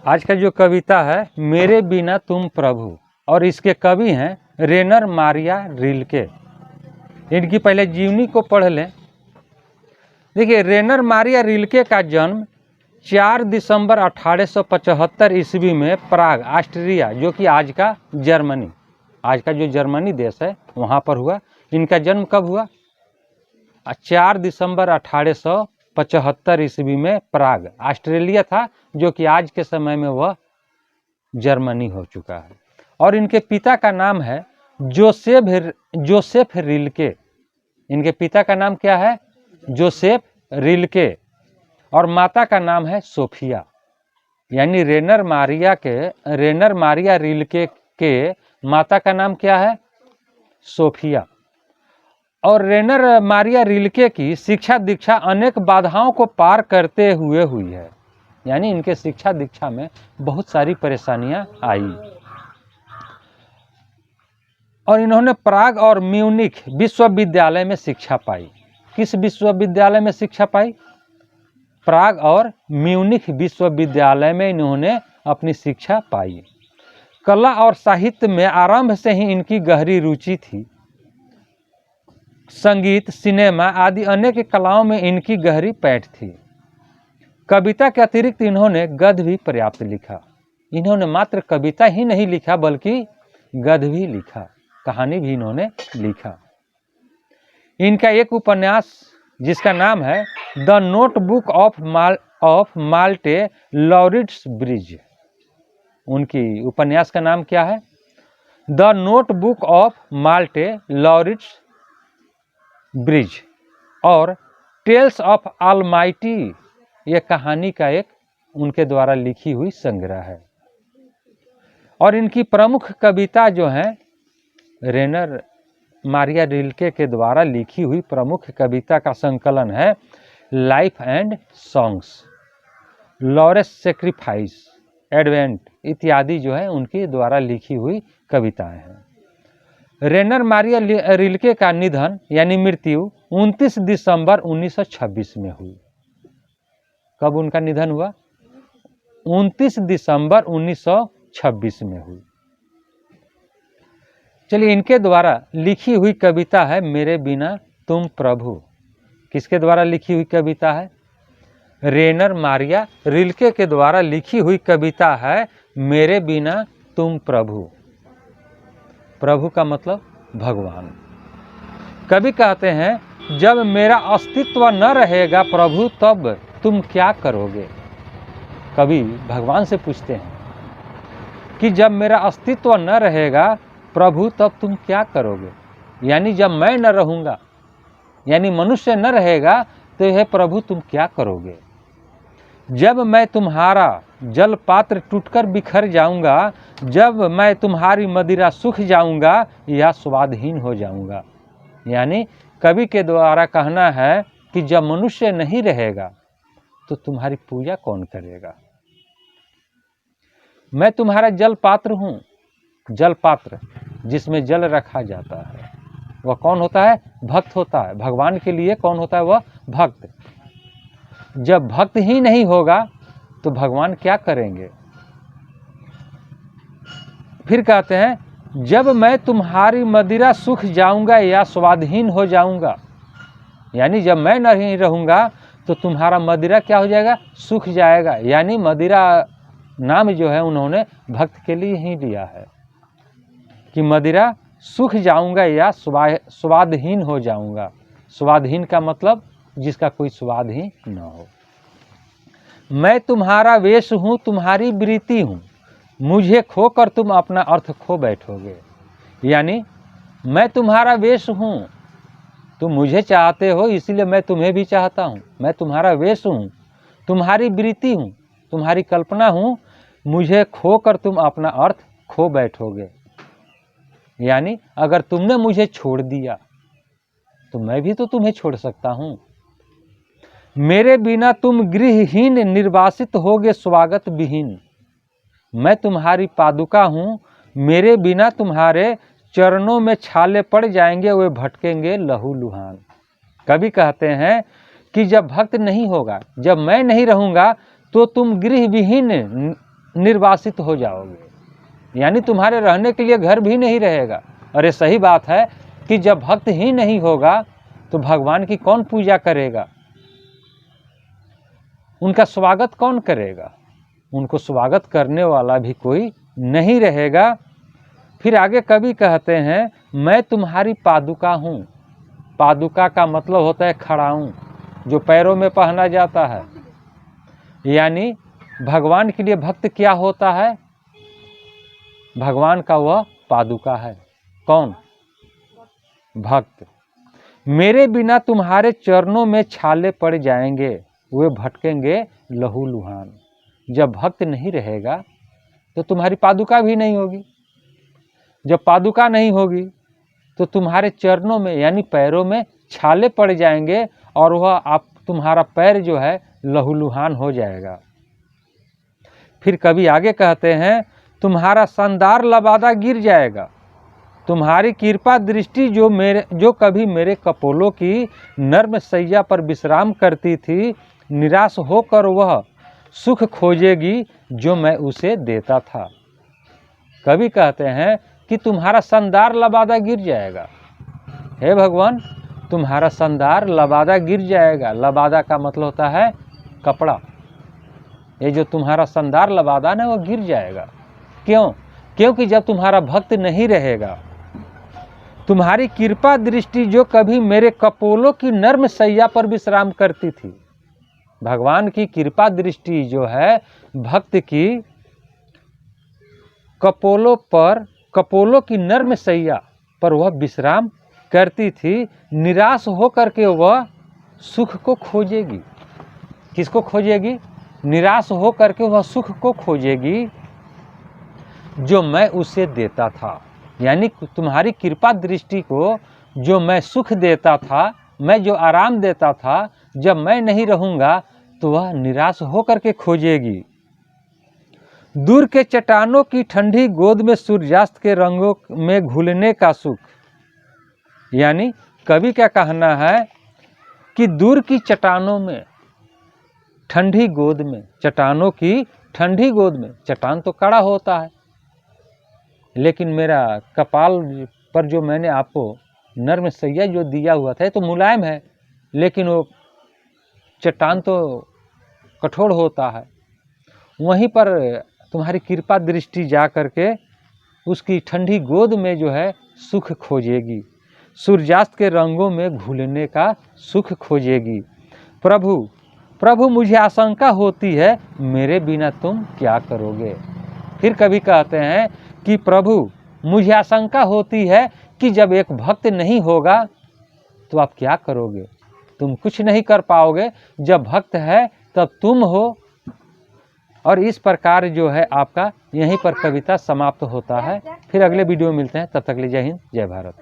आज का जो कविता है मेरे बिना तुम प्रभु, और इसके कवि हैं रेनर मारिया रिल्के। इनकी पहले जीवनी को पढ़ लें। देखिए, रेनर मारिया रिल्के का जन्म 4 दिसंबर 1875 ईस्वी में प्राग, ऑस्ट्रिया, जो कि आज का जर्मनी, आज का जो जर्मनी देश है वहाँ पर हुआ। इनका जन्म कब हुआ? 4 दिसंबर 1875 ईस्वी में प्राग, ऑस्ट्रेलिया था, जो कि आज के समय में वह जर्मनी हो चुका है। और इनके पिता का नाम है जोसेफ रिल्के। इनके पिता का नाम क्या है? Joseph Rilke. और माता का नाम है सोफिया। यानी रेनर मारिया रिल्के के माता का नाम क्या है? सोफिया। और रेनर मारिया रिल्के की शिक्षा दीक्षा अनेक बाधाओं को पार करते हुए हुई है। यानी इनके शिक्षा दीक्षा में बहुत सारी परेशानियां आई। और इन्होंने प्राग और म्यूनिख विश्वविद्यालय में शिक्षा पाई। किस विश्वविद्यालय में शिक्षा पाई? प्राग और म्यूनिख विश्वविद्यालय में इन्होंने अपनी शिक्षा पाई। कला और साहित्य में आरंभ से ही इनकी गहरी रुचि थी। संगीत, सिनेमा आदि अनेक कलाओं में इनकी गहरी पैठ थी। कविता के अतिरिक्त इन्होंने गद्य भी पर्याप्त लिखा। इन्होंने मात्र कविता ही नहीं लिखा बल्कि गद्य भी लिखा, कहानी भी इन्होंने लिखा। इनका एक उपन्यास जिसका नाम है the notebook of Malte Laurids Brigge, उनकी उपन्यास का नाम क्या है? The notebook of Malte Laurids Brigge. और टेल्स ऑफ ऑलमाइटी, यह कहानी का एक उनके द्वारा लिखी हुई संग्रह है। और इनकी प्रमुख कविता जो है रेनर मारिया रिल्के के द्वारा लिखी हुई प्रमुख कविता का संकलन है life and songs, Laureus sacrifice, advent इत्यादि जो है उनके द्वारा लिखी हुई कविताएं हैं। रेनर मारिया रिल्के का निधन यानी मृत्यु 29 दिसंबर 1926 में हुई। कब उनका निधन हुआ? 29 दिसंबर 1926 में हुई। चलिए, इनके द्वारा लिखी हुई कविता है मेरे बिना तुम प्रभु। किसके द्वारा लिखी हुई कविता है? रेनर मारिया रिल्के के द्वारा लिखी हुई कविता है मेरे बिना तुम प्रभु। प्रभु का मतलब भगवान। कवि कहते हैं जब मेरा अस्तित्व न रहेगा प्रभु तब तुम क्या करोगे। कवि भगवान से पूछते हैं कि जब मेरा अस्तित्व न रहेगा प्रभु तब तुम क्या करोगे। यानी जब मैं न रहूँगा, यानी मनुष्य न रहेगा, तो यह प्रभु तुम क्या करोगे। जब मैं तुम्हारा जल पात्र टूटकर बिखर जाऊंगा, जब मैं तुम्हारी मदिरा सूख जाऊंगा या स्वादहीन हो जाऊंगा। यानी कवि के द्वारा कहना है कि जब मनुष्य नहीं रहेगा तो तुम्हारी पूजा कौन करेगा। मैं तुम्हारा जल पात्र हूँ। जल पात्र जिसमें जल रखा जाता है वह कौन होता है? भक्त होता है। भगवान के लिए कौन होता है? वह भक्त। जब भक्त ही नहीं होगा तो भगवान क्या करेंगे। फिर कहते हैं जब मैं तुम्हारी मदिरा सूख जाऊंगा या स्वादहीन हो जाऊंगा। यानी जब मैं नहीं रहूंगा तो तुम्हारा मदिरा क्या हो जाएगा? सूख जाएगा। यानी मदिरा नाम जो है उन्होंने भक्त के लिए ही लिया है कि मदिरा सूख जाऊंगा या स्वादहीन हो जाऊंगा। स्वादहीन का मतलब जिसका कोई स्वाद ही न हो। मैं तुम्हारा वेश हूँ, तुम्हारी वृत्ति हूँ, मुझे खोकर तुम अपना अर्थ खो बैठोगे। यानी मैं तुम्हारा वेश हूँ, तुम मुझे चाहते हो इसलिए मैं तुम्हें भी चाहता हूँ। मैं तुम्हारा वेश हूँ, तुम्हारी वृत्ति हूँ, तुम्हारी कल्पना हूँ, मुझे खोकर तुम अपना अर्थ खो बैठोगे। यानी अगर तुमने मुझे छोड़ दिया तो मैं भी तो तुम्हें छोड़ सकता हूँ। मेरे बिना तुम गृहहीन निर्वासित होगे स्वागत विहीन। मैं तुम्हारी पादुका हूँ, मेरे बिना तुम्हारे चरणों में छाले पड़ जाएंगे, वे भटकेंगे लहू लुहान। कवि कहते हैं कि जब भक्त नहीं होगा, जब मैं नहीं रहूँगा तो तुम गृह विहीन निर्वासित हो जाओगे, यानी तुम्हारे रहने के लिए घर भी नहीं रहेगा। और ये सही बात है कि जब भक्त ही नहीं होगा तो भगवान की कौन पूजा करेगा, उनका स्वागत कौन करेगा, उनको स्वागत करने वाला भी कोई नहीं रहेगा। फिर आगे कवि कहते हैं, मैं तुम्हारी पादुका हूँ। पादुका का मतलब होता है खड़ाऊँ, जो पैरों में पहना जाता है। यानी भगवान के लिए भक्त क्या होता है, भगवान का वह पादुका है। कौन? भक्त। मेरे बिना तुम्हारे चरणों में छाले पड़ जाएंगे, वे भटकेंगे लहू लुहान। जब भक्त नहीं रहेगा तो तुम्हारी पादुका भी नहीं होगी। जब पादुका नहीं होगी तो तुम्हारे चरणों में यानी पैरों में छाले पड़ जाएंगे और वह तुम्हारा पैर जो है लहूलुहान हो जाएगा। फिर कभी आगे कहते हैं, तुम्हारा शानदार लबादा गिर जाएगा। तुम्हारी कृपा दृष्टि जो कभी मेरे कपोलों की नर्म सैया पर विश्राम करती थी, निराश होकर वह सुख खोजेगी जो मैं उसे देता था। कभी कहते हैं कि तुम्हारा शानदार लबादा गिर जाएगा। हे भगवान, तुम्हारा शानदार लबादा गिर जाएगा। लबादा का मतलब होता है कपड़ा। ये जो तुम्हारा शानदार लबादा है वो गिर जाएगा। क्यों? क्योंकि जब तुम्हारा भक्त नहीं रहेगा। तुम्हारी कृपा दृष्टि जो कभी मेरे कपोलों की नर्म सैया पर विश्राम करती थी। भगवान की कृपा दृष्टि जो है भक्त की कपोलों की नर्म सैया पर वह विश्राम करती थी, निराश होकर के वह सुख को खोजेगी। किसको खोजेगी? निराश होकर के वह सुख को खोजेगी जो मैं उसे देता था। यानी तुम्हारी कृपा दृष्टि को जो मैं सुख देता था, मैं जो आराम देता था, जब मैं नहीं रहूँगा तो वह निराश होकर के खोजेगी। दूर के चट्टानों की ठंडी गोद में सूर्यास्त के रंगों में घुलने का सुख। यानी कवि का कहना है कि दूर की चट्टानों में ठंडी गोद में, चट्टानों की ठंडी गोद में, चट्टान तो कड़ा होता है, लेकिन मेरा कपाल पर जो मैंने आपको नर्म सैया जो दिया हुआ था तो मुलायम है, लेकिन वो चट्टान तो कठोर होता है। वहीं पर तुम्हारी कृपा दृष्टि जा करके उसकी ठंडी गोद में जो है सुख खोजेगी, सूर्यास्त के रंगों में घुलने का सुख खोजेगी। प्रभु मुझे आशंका होती है, मेरे बिना तुम क्या करोगे। फिर कभी कहते हैं कि प्रभु मुझे आशंका होती है कि जब एक भक्त नहीं होगा तो आप क्या करोगे, तुम कुछ नहीं कर पाओगे। जब भक्त है तब तुम हो। और इस प्रकार जो है आपका यहीं पर कविता समाप्त होता है। फिर अगले वीडियो में मिलते हैं, तब तक के लिए जय हिंद, जय भारत।